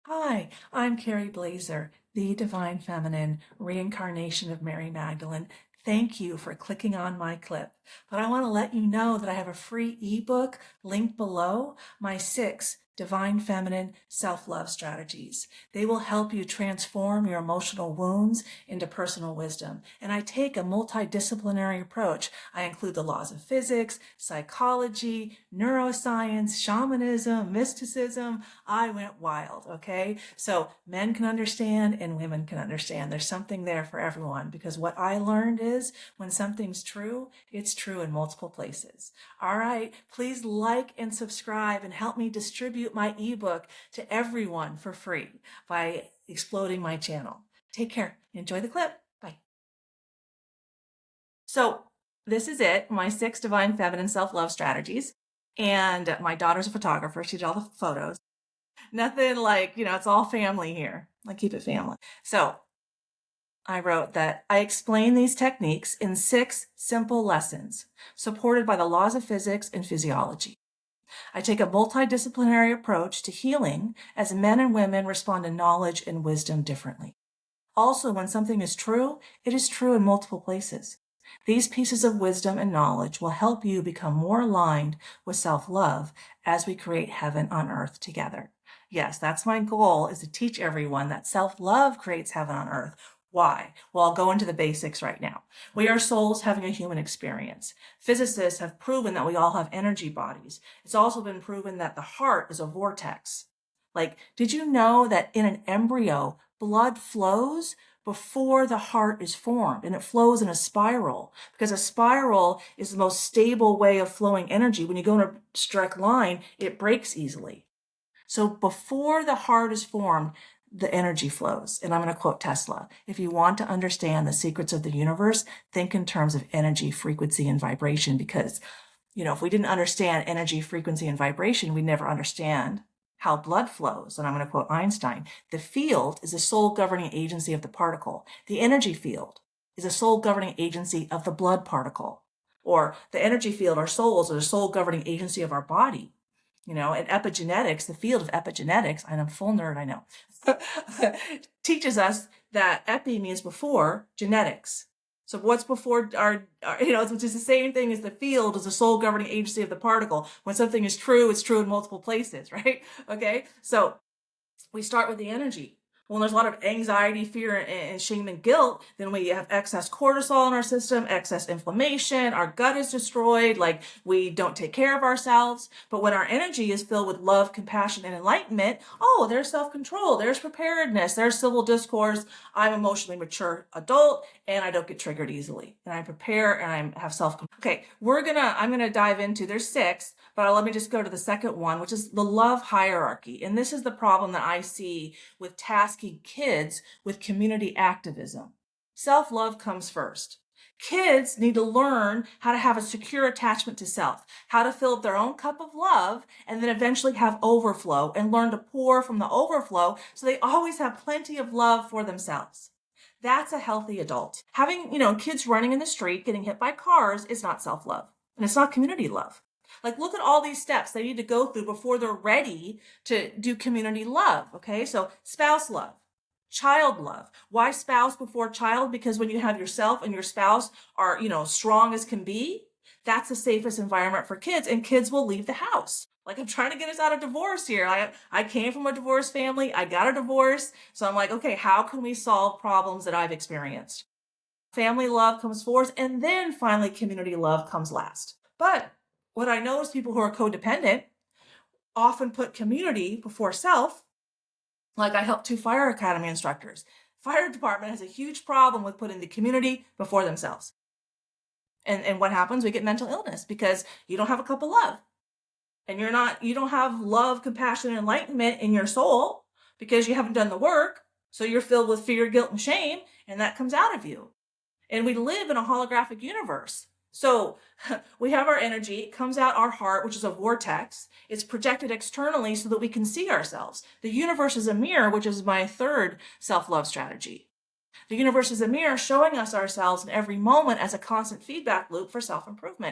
Hi, I'm Carrie Blazer, the Divine Feminine, reincarnation of Mary Magdalene. Thank you for clicking on my clip. But I want to let you know that I have a free ebook linked below, my 6 Divine Feminine Self-Love Strategies. They will help you transform your emotional wounds into personal wisdom. And I take a multidisciplinary approach. I include the laws of physics, psychology, neuroscience, shamanism, mysticism. I went wild, okay? So men can understand and women can understand. There's something there for everyone because what I learned is when something's true, it's true in multiple places. All right, please like and subscribe and help me distribute my ebook to everyone for free by exploding my channel. Take care. Enjoy the clip. Bye. So this is it, my 6 Divine Feminine Self-Love Strategies. And my daughter's a photographer. She did all the photos. Nothing like, it's all family here. I keep it family. So I wrote that I explain these techniques in 6 simple lessons, supported by the laws of physics and physiology. I take a multidisciplinary approach to healing as men and women respond to knowledge and wisdom differently. Also, when something is true, it is true in multiple places. These pieces of wisdom and knowledge will help you become more aligned with self-love as we create heaven on earth together. Yes, that's my goal, is to teach everyone that self-love creates heaven on earth. Why? Well, I'll go into the basics right now. We are souls having a human experience. Physicists have proven that we all have energy bodies. It's also been proven that the heart is a vortex. Like, did you know that in an embryo, blood flows before the heart is formed, and it flows in a spiral because a spiral is the most stable way of flowing energy. When you go in a straight line, it breaks easily. So before the heart is formed, the energy flows. And I'm going to quote Tesla. If you want to understand the secrets of the universe, think in terms of energy, frequency, and vibration, because, if we didn't understand energy, frequency, and vibration, we'd never understand how blood flows. And I'm going to quote Einstein. The field is the sole governing agency of the particle. The energy field is the sole governing agency of the blood particle. Or the energy field, our souls, are the sole governing agency of our body. And epigenetics, the field of epigenetics, and I'm full nerd, I know, teaches us that epi means before genetics. So what's before which is the same thing as the field is the sole governing agency of the particle. When something is true, it's true in multiple places, right? Okay, so we start with the energy. When there's a lot of anxiety, fear, and shame and guilt, then we have excess cortisol in our system, excess inflammation, our gut is destroyed, like we don't take care of ourselves. But when our energy is filled with love, compassion, and enlightenment, oh, there's self-control, there's preparedness, there's civil discourse. I'm emotionally mature adult and I don't get triggered easily. And I prepare and I have self-control. Okay, I'm gonna dive into, there's 6, but let me just go to the second one, which is the love hierarchy. And this is the problem that I see with tasking kids with community activism. Self-love comes first. Kids need to learn how to have a secure attachment to self, how to fill up their own cup of love, and then eventually have overflow and learn to pour from the overflow so they always have plenty of love for themselves. That's a healthy adult. Having, kids running in the street, getting hit by cars is not self-love. And it's not community love. Like, look at all these steps they need to go through before they're ready to do community love. Okay, so spouse love, child love. Why spouse before child? Because when you have yourself and your spouse are, strong as can be, that's the safest environment for kids, and kids will leave the house. Like, I'm trying to get us out of divorce here. I came from a divorced family. I got a divorce. So I'm like, okay, how can we solve problems that I've experienced? Family love comes first, and then finally community love comes last. But what I know is people who are codependent often put community before self. Like, I help 2 fire academy instructors. Fire department has a huge problem with putting the community before themselves. And what happens? We get mental illness because you don't have a cup of love. And you don't have love, compassion, and enlightenment in your soul because you haven't done the work. So you're filled with fear, guilt, and shame, and that comes out of you. And we live in a holographic universe. So we have our energy, it comes out our heart, which is a vortex. It's projected externally so that we can see ourselves. The universe is a mirror, which is my 3rd self-love strategy. The universe is a mirror showing us ourselves in every moment as a constant feedback loop for self-improvement.